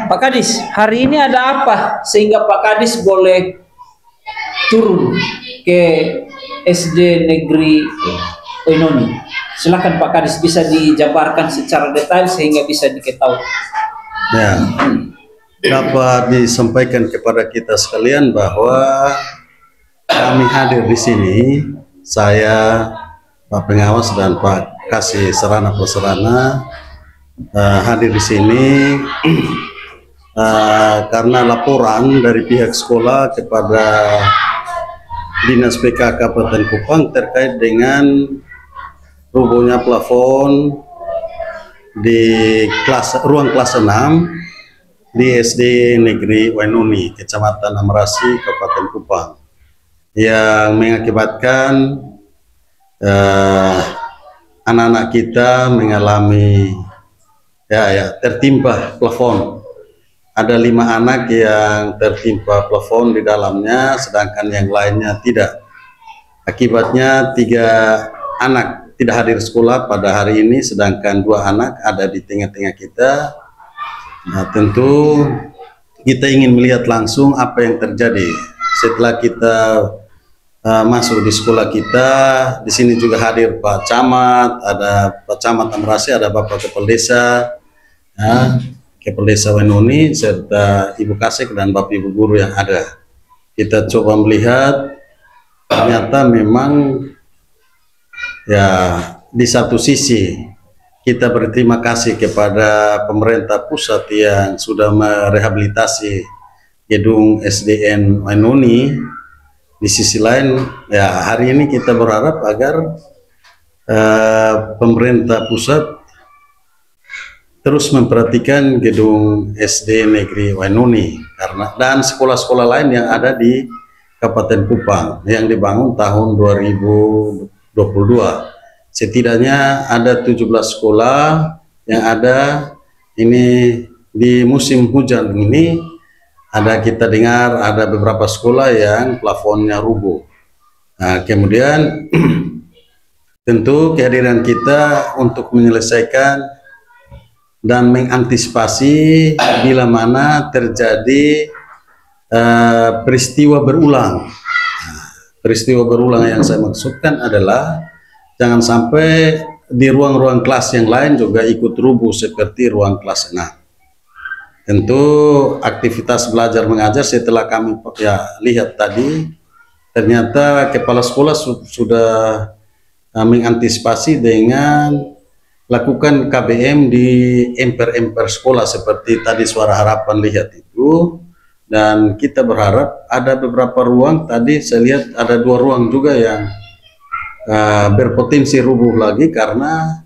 Pak Kadis, hari ini ada apa sehingga Pak Kadis boleh turun ke SD Negeri Wainoni? Silakan Pak Kadis, bisa dijabarkan secara detail sehingga bisa diketahui. Ya, dapat disampaikan kepada kita sekalian bahwa kami hadir di sini, saya, Pak Pengawas dan Pak Kasih Sarana Prasarana hadir di sini karena laporan dari pihak sekolah kepada Dinas PK Kabupaten Kupang terkait dengan rubuhnya plafon di ruang kelas 6 di SD Negeri Wainoni, Kecamatan Amrasi, Kabupaten Kupang, yang mengakibatkan anak-anak kita mengalami tertimpa plafon. Ada 5 anak yang tertimpa plafon di dalamnya, sedangkan yang lainnya tidak. Akibatnya 3 anak tidak hadir sekolah pada hari ini, sedangkan 2 anak ada di tengah-tengah kita. Nah, tentu kita ingin melihat langsung apa yang terjadi setelah kita masuk di sekolah kita. Di sini juga hadir Pak Camat, ada Pak Camat Amrasi, ada Bapak Kepala Desa, Kepala Desa Wainoni, serta Ibu Kasek dan Bapak Ibu guru yang ada. Kita coba melihat, ternyata memang ya di satu sisi kita berterima kasih kepada pemerintah pusat yang sudah merehabilitasi gedung SDN Wainoni. Di sisi lain, ya hari ini kita berharap agar pemerintah pusat terus memperhatikan gedung SD Negeri Wainoni dan sekolah-sekolah lain yang ada di Kabupaten Kupang yang dibangun tahun 2022. Setidaknya ada 17 sekolah yang ada ini di musim hujan ini. Ada kita dengar ada beberapa sekolah yang plafonnya rubuh. Nah, kemudian tentu kehadiran kita untuk menyelesaikan dan mengantisipasi bila mana terjadi peristiwa berulang. Peristiwa berulang yang saya maksudkan adalah jangan sampai di ruang-ruang kelas yang lain juga ikut rubuh seperti ruang kelas 6. Tentu aktivitas belajar mengajar setelah kami lihat tadi, ternyata kepala sekolah sudah mengantisipasi dengan lakukan KBM di emper-emper sekolah seperti tadi Suara Harapan lihat itu. Dan kita berharap ada beberapa ruang, tadi saya lihat ada 2 ruang juga yang berpotensi rubuh lagi karena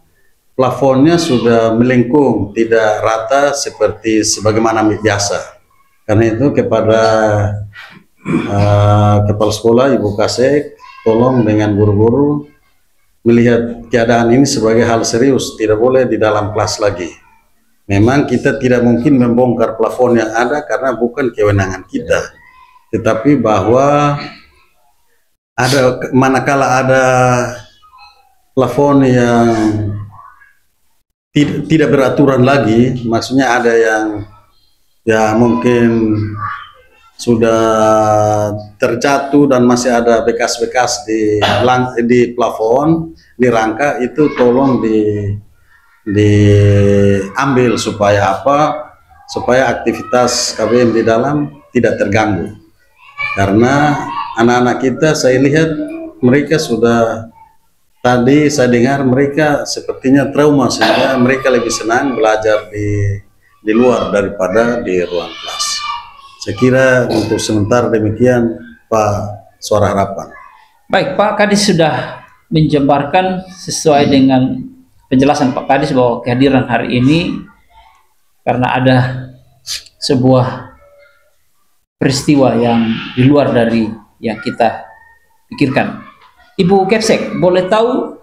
plafonnya sudah melengkung, tidak rata seperti sebagaimana biasa. Karena itu kepada kepala sekolah Ibu Kasek, tolong dengan guru-guru melihat keadaan ini sebagai hal serius, tidak boleh di dalam kelas lagi. Memang kita tidak mungkin membongkar plafon yang ada karena bukan kewenangan kita, tetapi bahwa manakala ada plafon yang tidak beraturan lagi, maksudnya ada yang ya mungkin sudah terjatuh dan masih ada bekas-bekas di plafon, di rangka itu tolong diambil supaya apa? Supaya aktivitas KBM di dalam tidak terganggu. Karena anak-anak kita saya lihat mereka sudah tadi saya dengar mereka sepertinya trauma sehingga mereka lebih senang belajar di luar daripada di ruang kelas. Saya kira untuk sementara demikian Pak Suara Harapan. Baik, Pak Kadis sudah menjabarkan sesuai dengan penjelasan Pak Kadis bahwa kehadiran hari ini karena ada sebuah peristiwa yang di luar dari yang kita pikirkan. Ibu Kepsek, boleh tahu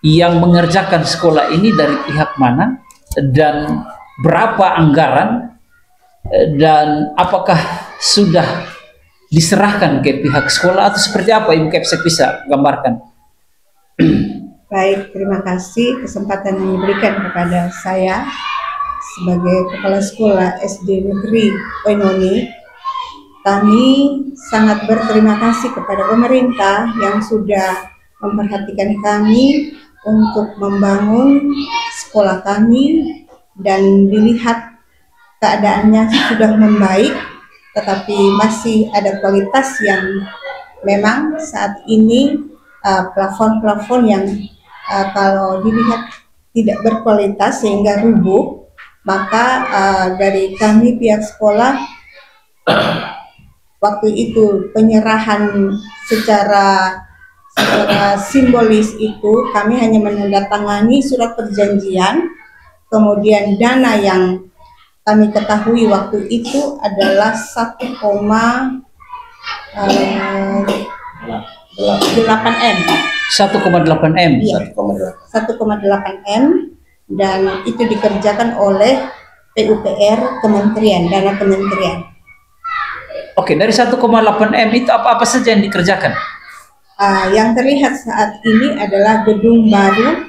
yang mengerjakan sekolah ini dari pihak mana dan berapa anggaran dan apakah sudah diserahkan ke pihak sekolah atau seperti apa? Ibu Kepsek bisa gambarkan. Baik, terima kasih kesempatan yang diberikan kepada saya. sebagai Kepala Sekolah SD Negeri Oinoni, kami sangat berterima kasih kepada pemerintah yang sudah memperhatikan kami untuk membangun sekolah kami, dan dilihat keadaannya sudah membaik, tetapi masih ada kualitas yang memang saat ini plafon-plafon yang kalau dilihat tidak berkualitas sehingga rubuh, maka dari kami pihak sekolah waktu itu penyerahan secara simbolis itu kami hanya menandatangani surat perjanjian, kemudian dana yang kami ketahui waktu itu adalah 1,8 M. 1,8 M. Iya, 1,8 M, dan itu dikerjakan oleh PUPR Kementerian, dana Kementerian. Oke, dari 1,8 M itu apa-apa saja yang dikerjakan? Yang terlihat saat ini adalah gedung baru,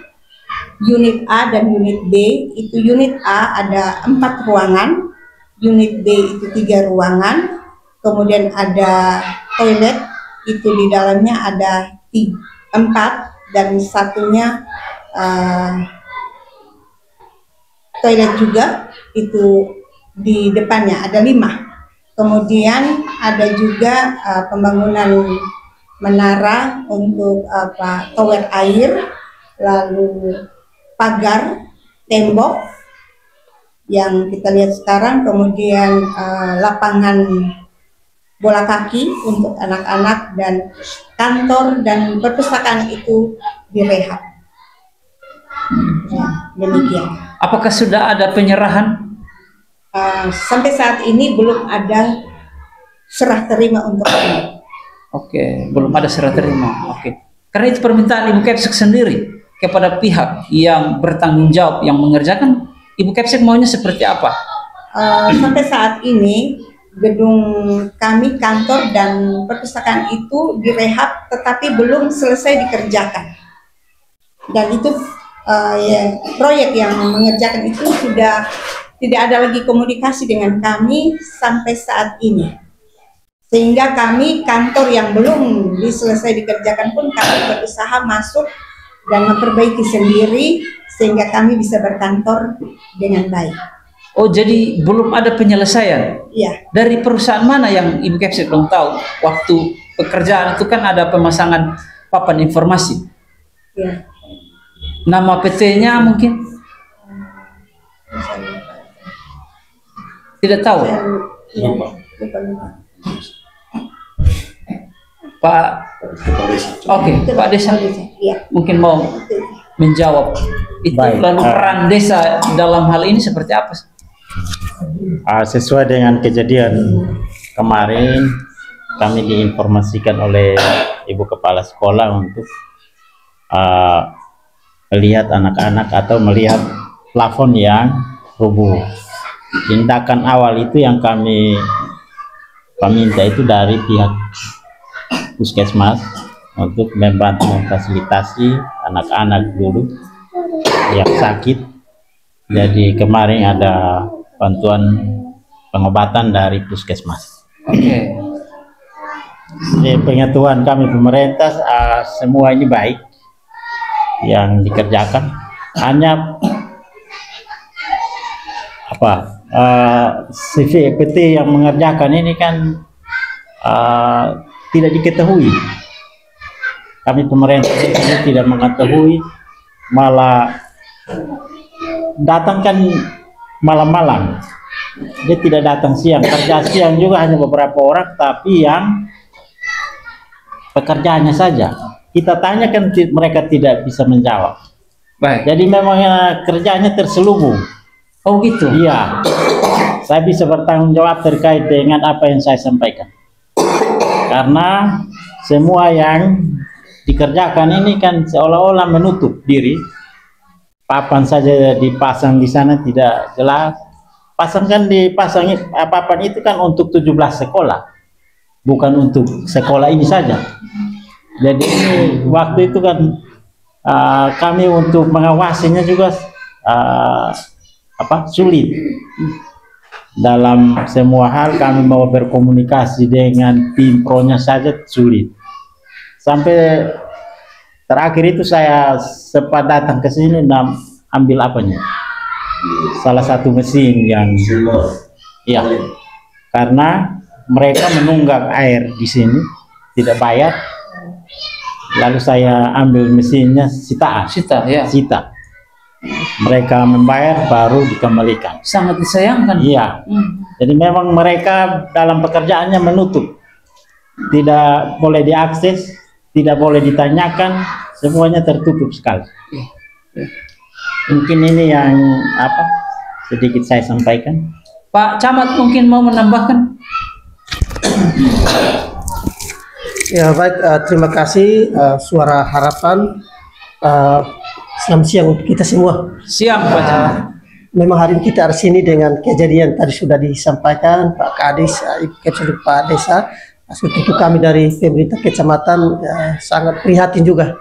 unit A dan unit B. Itu unit A ada 4 ruangan, unit B itu 3 ruangan, kemudian ada toilet, itu di dalamnya ada 4, dan satunya toilet juga, itu di depannya ada 5. Kemudian ada juga pembangunan menara untuk tower air, lalu pagar, tembok yang kita lihat sekarang, kemudian lapangan bola kaki untuk anak-anak, dan kantor dan perpustakaan itu direhab. Ya, demikian. Apakah sudah ada penyerahan? Sampai saat ini belum ada serah terima untuk ini. Oke, belum ada serah terima. Oke, karena itu permintaan Ibu Kepsek sendiri kepada pihak yang bertanggung jawab yang mengerjakan. Ibu Kepsek maunya seperti apa? Sampai saat ini gedung kami, kantor dan perpustakaan itu direhab, tetapi belum selesai dikerjakan. Dan itu proyek yang mengerjakan itu sudah tidak ada lagi komunikasi dengan kami sampai saat ini. Sehingga kami, kantor yang belum diselesai dikerjakan pun kami berusaha masuk dan memperbaiki sendiri sehingga kami bisa berkantor dengan baik. Oh, jadi belum ada penyelesaian? Iya. Dari perusahaan mana yang Ibu Kepsek belum tahu? Waktu pekerjaan itu kan ada pemasangan papan informasi. Iya. Nama PT-nya mungkin? Tidak tahu? Iya. Pak, oke, Pak Desa mungkin mau menjawab itu. Baik, Lalu peran desa dalam hal ini seperti apa? Sesuai dengan kejadian kemarin, kami diinformasikan oleh Ibu Kepala Sekolah untuk melihat anak-anak atau melihat plafon yang rubuh. Tindakan awal itu yang kami minta itu dari pihak Puskesmas untuk membantu memfasilitasi anak-anak dulu yang sakit. Jadi kemarin ada bantuan pengobatan dari Puskesmas. Oke. Pengetahuan kami pemerintah semua ini baik yang dikerjakan, hanya CVPT yang mengerjakan ini kan tidak diketahui. Kami pemerintah ini tidak mengetahui, malah datang kan malam-malam. Dia tidak datang siang, kerja siang juga hanya beberapa orang, tapi yang pekerjaannya saja. Kita tanyakan mereka tidak bisa menjawab. Baik. Jadi memang kerjanya terselubung. Oh gitu. Iya. Saya bisa bertanggung jawab terkait dengan apa yang saya sampaikan. Karena semua yang dikerjakan ini kan seolah-olah menutup diri. Papan saja dipasang di sana tidak jelas. Papan itu kan untuk 17 sekolah, bukan untuk sekolah ini saja. Jadi waktu itu kan kami untuk mengawasinya juga sulit dalam semua hal. Kami mau berkomunikasi dengan tim pronya saja sulit. Sampai terakhir itu saya sempat datang ke sini dan ambil salah satu mesin yang ya, karena mereka menunggak air di sini tidak bayar, lalu saya ambil mesinnya sita, ya. Mereka membayar baru dikembalikan. Sangat disayangkan. Iya. Jadi memang mereka dalam pekerjaannya menutup, tidak boleh diakses, tidak boleh ditanyakan, semuanya tertutup sekali. Mungkin ini yang sedikit saya sampaikan. Pak Camat mungkin mau menambahkan? Ya baik, terima kasih Suara Harapan. Selamat siang untuk kita semua. Siang Pak Camat. Memang hari ini kita di sini dengan kejadian tadi sudah disampaikan Pak Kadis, Ibu Kepsuduk Pak Desa. Tentu kami dari pemerintah kecamatan sangat prihatin juga.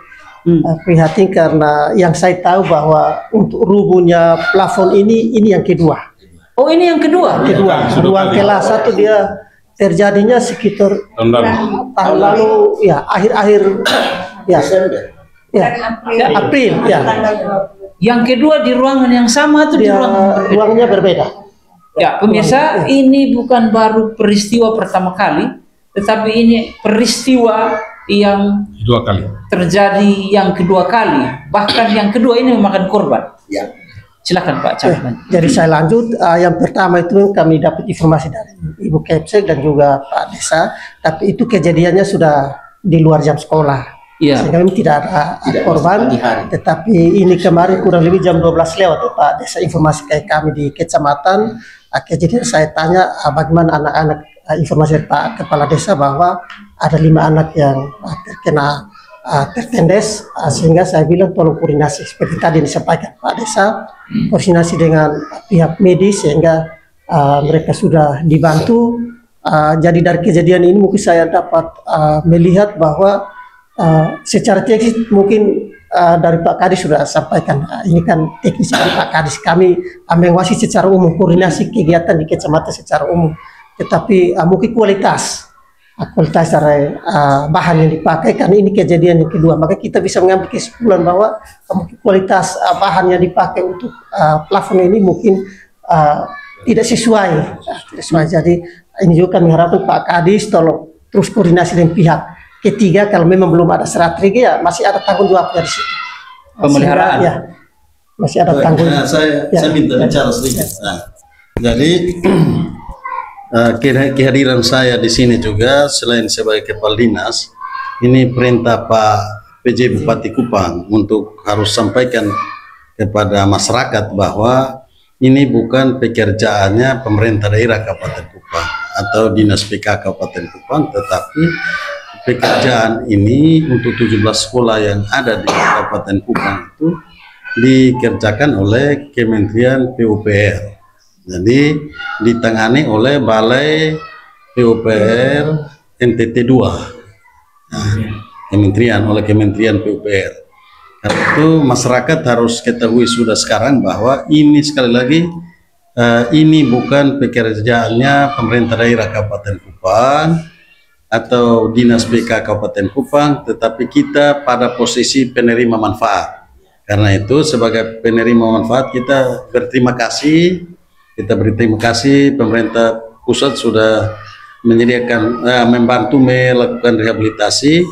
Prihatin karena yang saya tahu bahwa untuk rubuhnya plafon ini yang kedua. Oh, ini yang kedua? Ruang kelas 1 dia terjadinya sekitar tahun lalu, ya akhir-akhir April ya. Yang kedua di ruangan yang sama atau di ruangnya berbeda. Ya, pemirsa, ini bukan baru peristiwa pertama kali, tetapi ini peristiwa yang dua kali terjadi yang kedua kali, bahkan yang kedua ini memakan korban. Ya. Silakan Pak Camat. Jadi saya lanjut, yang pertama itu kami dapat informasi dari Ibu Kepsek dan juga Pak Desa, tapi itu kejadiannya sudah di luar jam sekolah. Iya. Sehingga memang tidak ada korban, tetapi ini kemarin kurang lebih jam 12 lewat Pak Desa informasi kayak kami di kecamatan. Kejadian saya tanya bagaimana anak-anak, informasi dari Pak Kepala Desa bahwa ada 5 anak yang terkena tertendes, sehingga saya bilang tolong koordinasi seperti tadi disampaikan Pak Desa, koordinasi dengan pihak medis sehingga mereka sudah dibantu. Jadi dari kejadian ini mungkin saya dapat melihat bahwa secara teknis mungkin dari Pak Kadis sudah sampaikan, ini kan teknis dari Pak Kadis, kami mengawasi secara umum koordinasi kegiatan di kecamatan secara umum, tetapi mungkin kualitas dari bahan yang dipakai, karena ini kejadian yang kedua, maka kita bisa mengambil kesimpulan bahwa mungkin kualitas bahan yang dipakai untuk plafon ini mungkin tidak sesuai. Jadi ini juga kami harapkan Pak Kadis tolong terus koordinasi dengan pihak ketiga, kalau memang belum ada strategi ya masih ada tanggung jawabnya di situ. Pemeliharaan. Ya, masih ada tanggung jawab. Saya minta bicara sedikit. Jadi kehadiran saya di sini juga selain sebagai kepala dinas, ini perintah Pak PJ Bupati Kupang untuk harus sampaikan kepada masyarakat bahwa ini bukan pekerjaannya pemerintah daerah Kabupaten Kupang atau dinas PK Kabupaten Kupang, tetapi pekerjaan ini untuk 17 sekolah yang ada di Kabupaten Kupang itu dikerjakan oleh Kementerian PUPR. Jadi ditangani oleh Balai PUPR NTT 2, oleh Kementerian PUPR. Karena itu masyarakat harus ketahui sudah sekarang bahwa ini sekali lagi ini bukan pekerjaannya pemerintah daerah Kabupaten Kupang atau dinas PK Kabupaten Kupang, tetapi kita pada posisi penerima manfaat. Karena itu sebagai penerima manfaat kita berterima kasih. Kita berterima kasih pemerintah pusat sudah menyediakan membantu melakukan rehabilitasi.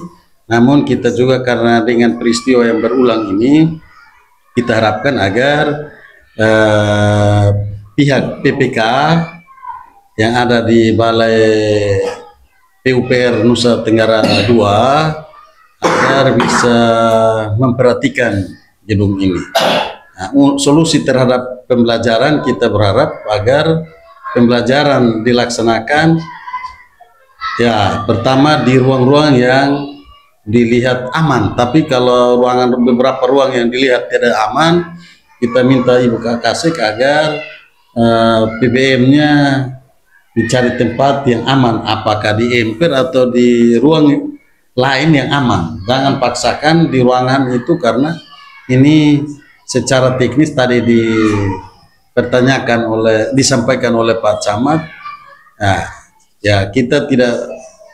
Namun kita juga karena dengan peristiwa yang berulang ini, kita harapkan agar pihak PPK yang ada di Balai PUPR Nusa Tenggara II agar bisa memperhatikan gedung ini. Nah, solusi terhadap pembelajaran kita berharap agar pembelajaran dilaksanakan ya pertama di ruang-ruang yang dilihat aman, tapi kalau beberapa ruang yang dilihat tidak aman, kita minta Ibu Kasek agar PBM-nya dicari tempat yang aman, apakah di emper atau di ruang lain yang aman. Jangan paksakan di ruangan itu karena ini secara teknis tadi disampaikan oleh Pak Camat, nah, ya kita tidak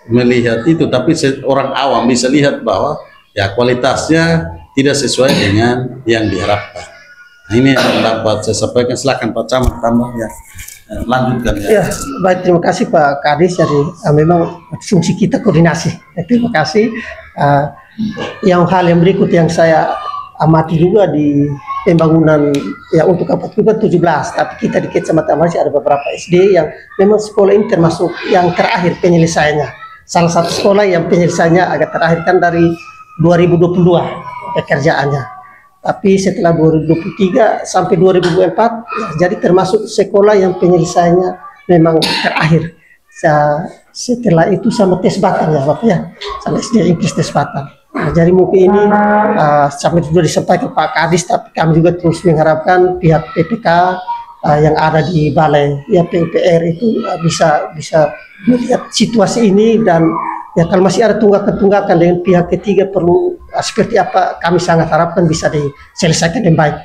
melihat itu, tapi orang awam bisa lihat bahwa ya kualitasnya tidak sesuai dengan yang diharapkan. Nah, ini yang dapat saya sampaikan. Silakan Pak Camat tambah ya. Lanjutkan ya. Ya, baik, terima kasih Pak Kadis. Jadi memang fungsi kita koordinasi. Terima kasih. Yang hal yang berikut yang saya amati juga di pembangunan ya untuk Kabupaten 17, tapi kita di Kecamatan masih ada beberapa SD yang memang sekolah ini termasuk yang terakhir penyelesaiannya. Salah satu sekolah yang penyelesaiannya agak terakhir kan dari 2022 pekerjaannya. Tapi setelah 2023 sampai 2024, ya, jadi termasuk sekolah yang penyelesaiannya memang terakhir. Setelah itu sama tes batang ya Bapak ya, sama SD Inggris tes batang. Nah, jadi mungkin ini sampai sudah disampaikan Pak Kadis, tapi kami juga terus mengharapkan pihak PPK yang ada di Balai ya PUPR itu bisa melihat situasi ini, dan ya kalau masih ada tunggakan-tunggakan dengan pihak ketiga perlu seperti apa, kami sangat harapkan bisa diselesaikan dengan baik.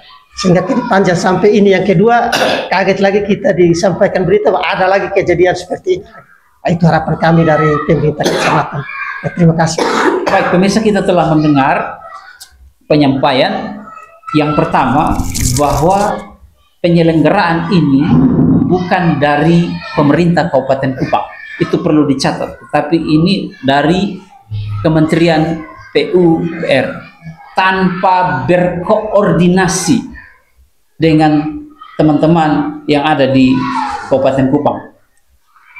Sehingga ke depan jangan sampai ini yang kedua, kaget lagi kita disampaikan berita bahwa ada lagi kejadian seperti ini. Nah, itu harapan kami dari pemerintah kecamatan. Ya, terima kasih. Baik, pemirsa, kita telah mendengar penyampaian yang pertama bahwa penyelenggaraan ini bukan dari pemerintah Kabupaten Kupang. Itu perlu dicatat, tapi ini dari Kementerian PUPR tanpa berkoordinasi dengan teman-teman yang ada di Kabupaten Kupang.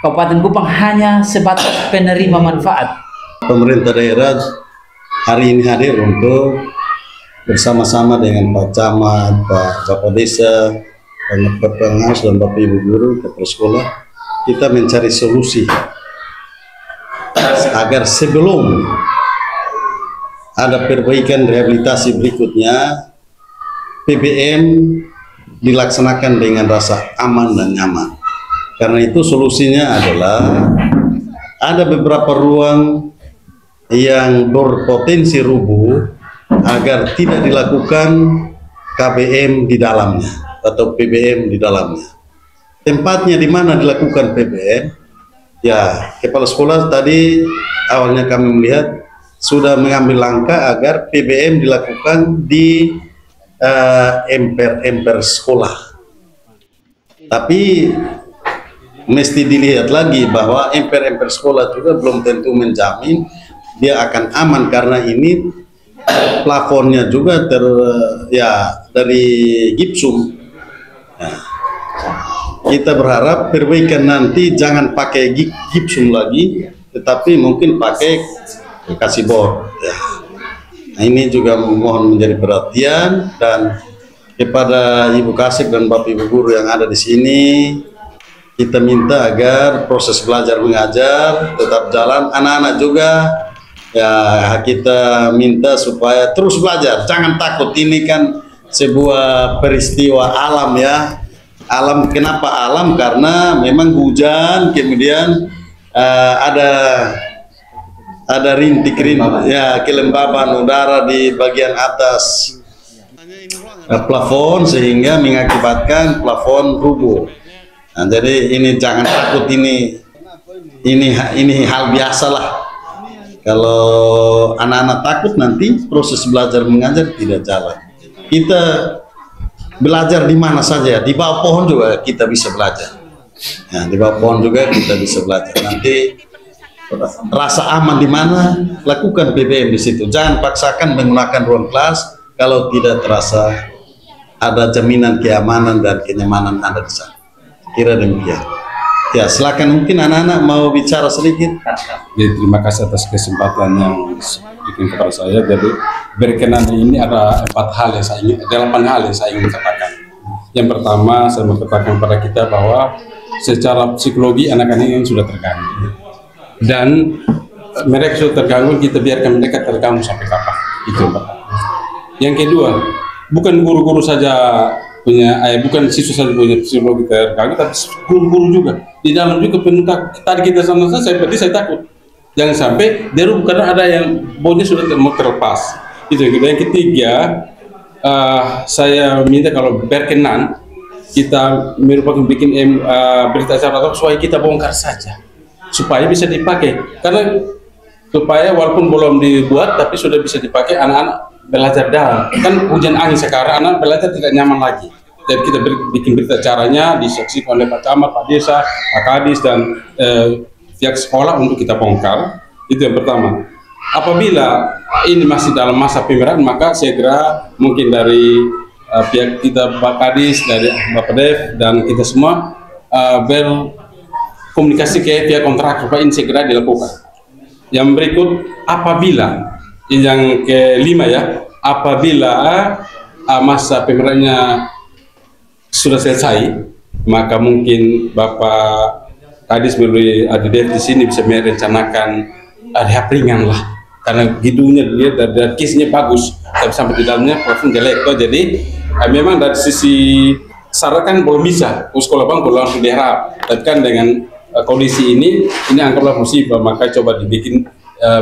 Kabupaten Kupang hanya sebatas penerima manfaat. Pemerintah daerah hari ini hadir untuk bersama-sama dengan Pak Camat, Bapak Desa, Bapak Pengawas dan Bapak Ibu Guru, Kepala Sekolah, kita mencari solusi agar sebelum ada perbaikan rehabilitasi berikutnya, PBM dilaksanakan dengan rasa aman dan nyaman. Karena itu solusinya adalah ada beberapa ruang yang berpotensi rubuh agar tidak dilakukan KBM di dalamnya atau PBM di dalamnya. Tempatnya di mana dilakukan PBM, ya kepala sekolah tadi awalnya kami melihat sudah mengambil langkah agar PBM dilakukan di emper sekolah. Tapi mesti dilihat lagi bahwa emper sekolah juga belum tentu menjamin dia akan aman, karena ini plafonnya juga dari gipsum. Nah, kita berharap perbaikan nanti jangan pakai gipsum lagi, tetapi mungkin pakai kasih bor. Ya. Nah, ini juga mohon menjadi perhatian, dan kepada Ibu Kasih dan Bapak Ibu Guru yang ada di sini, kita minta agar proses belajar mengajar tetap jalan. Anak-anak juga ya kita minta supaya terus belajar, jangan takut. Ini kan sebuah peristiwa alam ya. Alam, kenapa alam? Karena memang hujan, kemudian ada rintik-rintik ya, kelembaban udara di bagian atas plafon sehingga mengakibatkan plafon rubuh. Nah, jadi ini jangan takut, ini hal biasa lah. Kalau anak-anak takut nanti proses belajar mengajar tidak jalan. Kita belajar di mana saja, di bawah pohon juga kita bisa belajar. Nah, di bawah pohon juga kita bisa belajar. Nanti rasa aman di mana, lakukan PBM di situ. Jangan paksakan menggunakan ruang kelas kalau tidak terasa ada jaminan keamanan dan kenyamanan ada di sana. Kira demikian. Ya, silakan, mungkin anak-anak mau bicara sedikit. Jadi, terima kasih atas kesempatan yang diberikan kepada saya. Jadi berkenan ini ada 8 hal yang saya ingin katakan. Yang pertama, saya mau katakan kepada kita bahwa secara psikologi anak-anak ini sudah terganggu, dan mereka sudah terganggu, kita biarkan mereka terganggu sampai kapan. Itu yang pertama. Yang kedua, bukan guru-guru saja punya, bukan siswa saja punya psikologi terganggu, tapi guru-guru juga di dalam juga penuh takut. Tadi kita sama-sama saya takut jangan sampai deru karena ada yang baunya sudah mau terlepas. Itu yang kedua. Yang ketiga, saya minta kalau berkenan kita merupakan bikin berita acara supaya kita bongkar saja, supaya bisa dipakai. Karena supaya walaupun belum dibuat tapi sudah bisa dipakai, anak-anak belajar dalam. Kan hujan angin sekarang, anak belajar tidak nyaman lagi. Jadi kita bikin berita acaranya disaksikan oleh Pak Camat, Pak Desa, Pak Kadis, dan pihak sekolah untuk kita bongkar. Itu yang pertama. Apabila ini masih dalam masa pemerahan, maka segera mungkin dari pihak kita, Pak Kadis, dari Bapak Dev, dan kita semua berkomunikasi ke pihak kontrak supaya ini segera dilakukan. Yang berikut, apabila yang kelima ya, apabila masa pemerahannya sudah selesai, maka mungkin Bapak Kadis melalui ADDF di sini bisa merencanakan rehab ringan lah, karena gedungnya dilihat dari kisnya bagus, tapi sampai di dalamnya plafon jelek. Jadi memang dari sisi syarat kan belum bisa, sekolah bang belum langsung direhab, tapi kan dengan kondisi ini anggaplah musibah, maka coba dibikin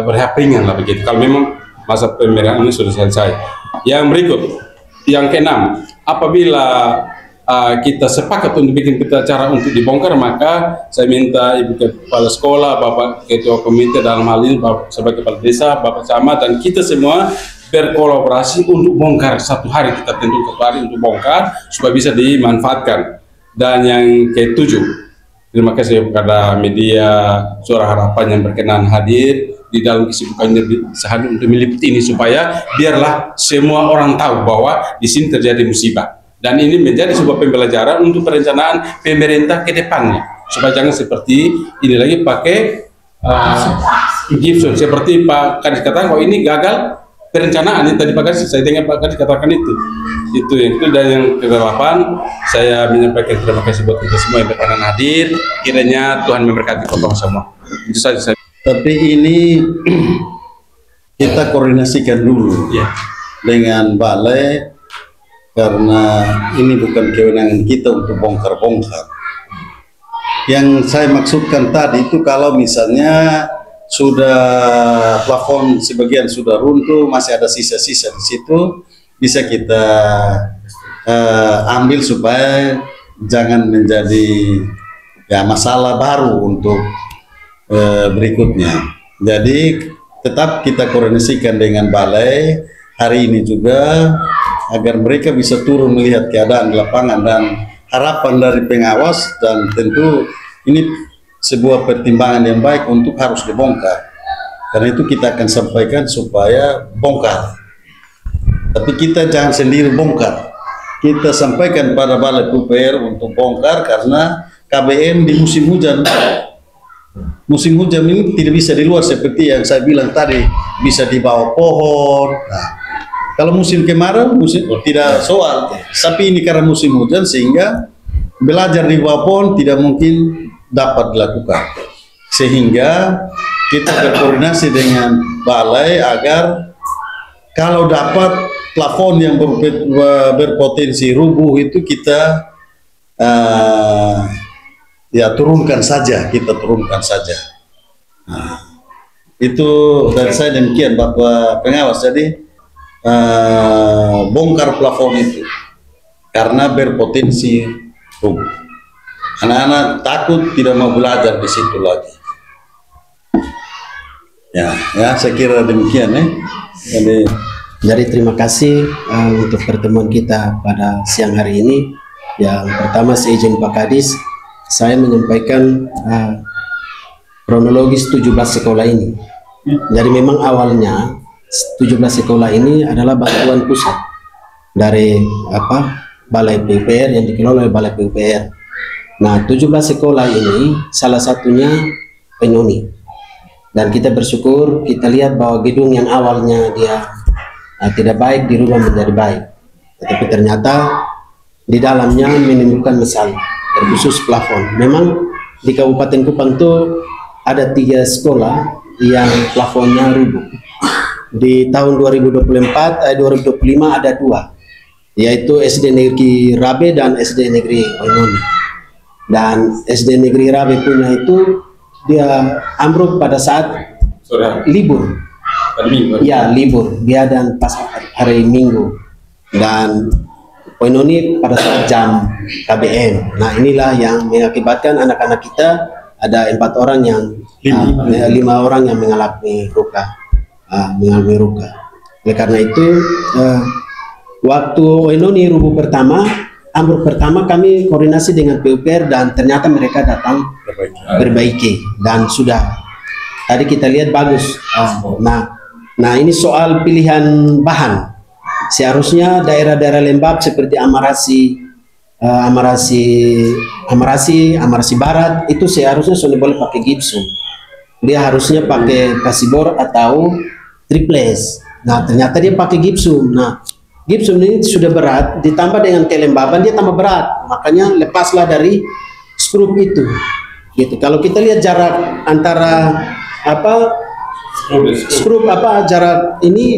rehab ringan lah begitu. Kalau memang masa pemerahan ini sudah selesai. Yang berikut, yang keenam, apabila kita sepakat untuk bikin berita acara untuk dibongkar, maka saya minta Ibu Kepala Sekolah, Bapak Ketua Komite, dalam hal ini Bapak sebagai Kepala Desa, Bapak Camat, dan kita semua berkolaborasi untuk bongkar. Satu hari kita tentu satu hari untuk bongkar supaya bisa dimanfaatkan. Dan yang ketujuh, terima kasih kepada media Suara Harapan yang berkenan hadir di dalam kesibukannya sehari untuk meliput ini, supaya biarlah semua orang tahu bahwa di sini terjadi musibah. Dan ini menjadi sebuah pembelajaran untuk perencanaan pemerintah ke depannya, supaya jangan seperti ini lagi pakai Gibson. Seperti Pak Kadis katakan, kalau ini gagal perencanaan, ini tadi Pak Kadis, saya dengar Pak Kadis katakan itu yang itu. Dan yang ke-8, saya menyampaikan terima kasih buat kita semua yang berkenan hadir. Kiranya Tuhan memberkati kita semua. Itu saja saya. Tapi ini kita koordinasikan dulu ya dengan balai, karena ini bukan kewenangan kita untuk bongkar-bongkar. Yang saya maksudkan tadi itu, kalau misalnya sudah plafon sebagian sudah runtuh, masih ada sisa-sisa di situ, bisa kita ambil supaya jangan menjadi masalah baru untuk berikutnya. Jadi tetap kita koordinasikan dengan balai hari ini juga, agar mereka bisa turun melihat keadaan di lapangan, dan harapan dari pengawas, dan tentu ini sebuah pertimbangan yang baik untuk harus dibongkar. Karena itu kita akan sampaikan supaya bongkar. Tapi kita jangan sendiri bongkar. Kita sampaikan pada Balai PUPR untuk bongkar, karena KBM di musim hujan. Musim hujan ini tidak bisa di luar seperti yang saya bilang tadi, bisa di bawah pohon. Nah, kalau musim kemarau tidak soal, tapi ini karena musim hujan sehingga belajar di bawah pohon tidak mungkin dapat dilakukan. Sehingga kita berkoordinasi dengan balai agar kalau dapat plafon yang berpotensi rubuh itu kita turunkan saja, Nah, itu dari saya demikian Bapak Pengawas. Jadi bongkar plafon itu karena berpotensi rubuh. Anak-anak takut, tidak mau belajar di situ lagi. Ya, saya kira demikian ya. Jadi terima kasih untuk pertemuan kita pada siang hari ini. Yang pertama, seizin Pak Kadis, saya menyampaikan kronologis 17 sekolah ini. Jadi memang awalnya 17 sekolah ini adalah bantuan pusat dari Balai PUPR yang dikelola oleh Balai PUPR. Nah, 17 sekolah ini salah satunya penghuni. Dan kita bersyukur, kita lihat bahwa gedung yang awalnya dia tidak baik dirubah menjadi baik. Tetapi ternyata di dalamnya menimbulkan masalah, terkhusus plafon. Memang di Kabupaten Kupang itu ada 3 sekolah yang plafonnya rubuh. Di tahun 2025 ada 2, yaitu SD Negeri Rabe dan SD Negeri Oinoni. Dan SD Negeri Rabe punya itu dia ambruk pada saat libur. Ya, libur dia dan pas hari Minggu. Dan Oenoni pada saat jam KBM. Nah, inilah yang mengakibatkan anak-anak kita ada 4 orang yang 5 orang yang mengalami luka. Oleh karena itu, waktu Oenoni rubuh pertama, ambruk pertama, kami koordinasi dengan PUPR dan ternyata mereka datang perbaiki dan sudah. Tadi kita lihat bagus. Nah ini soal pilihan bahan. Seharusnya daerah-daerah lembab seperti Amarasi Barat itu seharusnya sudah boleh pakai gipsum. Dia harusnya pakai kasibor atau triples. Nah ternyata dia pakai gipsum. Nah gipsum ini sudah berat, ditambah dengan kelembaban dia tambah berat. Makanya lepaslah dari skrup itu. Gitu. Kalau kita lihat jarak antara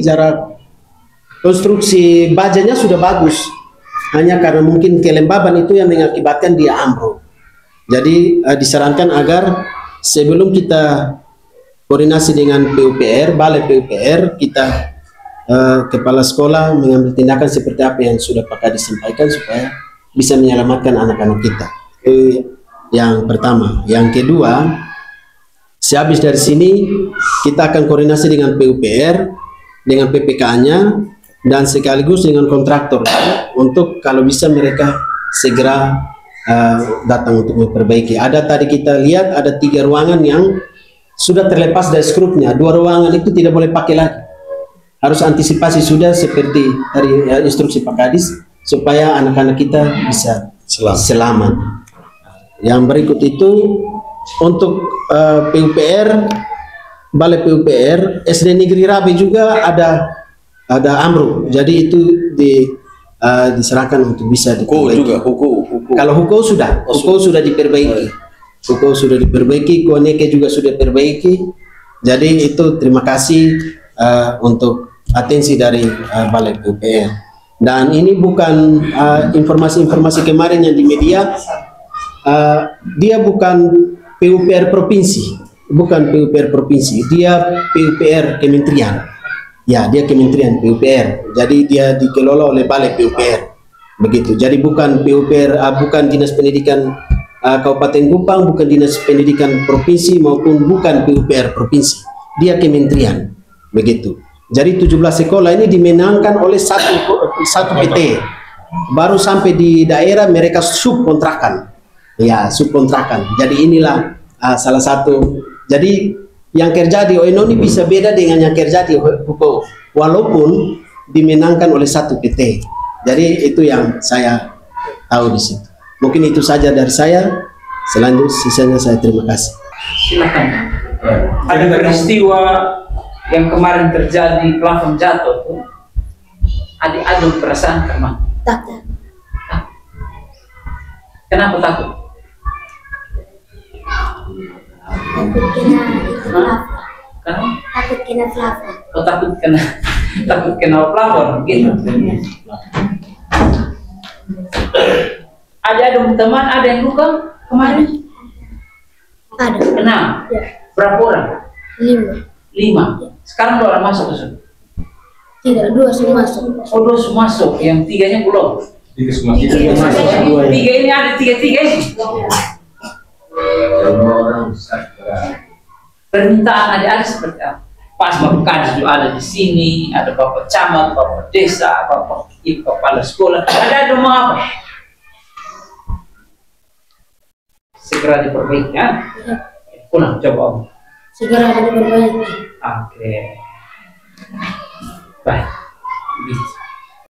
jarak konstruksi bajanya sudah bagus, hanya karena mungkin kelembaban itu yang mengakibatkan dia ambruk. Jadi disarankan agar sebelum kita koordinasi dengan PUPR, Balai PUPR, kita kepala sekolah mengambil tindakan seperti apa yang sudah Pak Kadis sampaikan supaya bisa menyelamatkan anak-anak kita. Yang pertama. Yang kedua, sehabis dari sini kita akan koordinasi dengan PUPR, dengan PPK-nya, dan sekaligus dengan kontraktor untuk kalau bisa mereka segera datang untuk memperbaiki. Ada tadi kita lihat ada 3 ruangan yang sudah terlepas dari skrupnya. 2 ruangan itu tidak boleh pakai lagi. Harus antisipasi sudah seperti tadi instruksi Pak Kadis supaya anak-anak kita bisa selamat. Yang berikut itu untuk PUPR, Balai PUPR, SD Negeri Rabe juga ada ambruk. Jadi itu diserahkan untuk bisa diperbaiki. Kalau hukum sudah diperbaiki. Hukum sudah diperbaiki, Koneke juga sudah diperbaiki. Jadi itu terima kasih untuk atensi dari Balai PUPR. Dan ini bukan informasi-informasi kemarin yang di media, dia bukan PUPR provinsi. Bukan PUPR provinsi, dia PUPR kementerian. Ya, dia kementerian PUPR. Jadi dia dikelola oleh Balai PUPR. Begitu. Jadi bukan PUPR, bukan Dinas Pendidikan Kabupaten Kupang, bukan Dinas Pendidikan Provinsi maupun bukan PUPR provinsi. Dia kementerian. Begitu. Jadi 17 sekolah ini dimenangkan oleh satu PT. Baru sampai di daerah mereka subkontrakan. Ya, subkontrakan. Jadi inilah salah satu. Jadi yang kerja di Oenoni bisa beda dengan yang kerja di Hukou, walaupun dimenangkan oleh satu PT. Jadi itu yang saya tahu di situ. Mungkin itu saja dari saya. Selanjutnya sisanya saya terima kasih. Silakan. Ada peristiwa yang kemarin terjadi, plafon jatuh tuh. Adik-adik perasaan kemana? Takut. Kenapa takut? Takut kena plafon. Takut kena plafon. Oh, takut kena plafon gitu. Ada teman ada yang luka kemarin? Ada. Kenapa? Ya. Berapa orang? 5. 5. Sekarang 2 orang masuk ke sini? Tidak, 2 semua masuk. Oh, 2 semua masuk, yang 3-nya belum. 3 semua. 3 ini ada 3 ini. Permintaan adik-adik seperti apa? Pas Bapak Kadis juga ada di sini, ada Bapak Camat, Bapak Desa, Bapak Kepala Sekolah, ada mau apa? Segera diperbaiki, ya? Pulang, coba Om. Segera diperbaiki. Oke. Baik.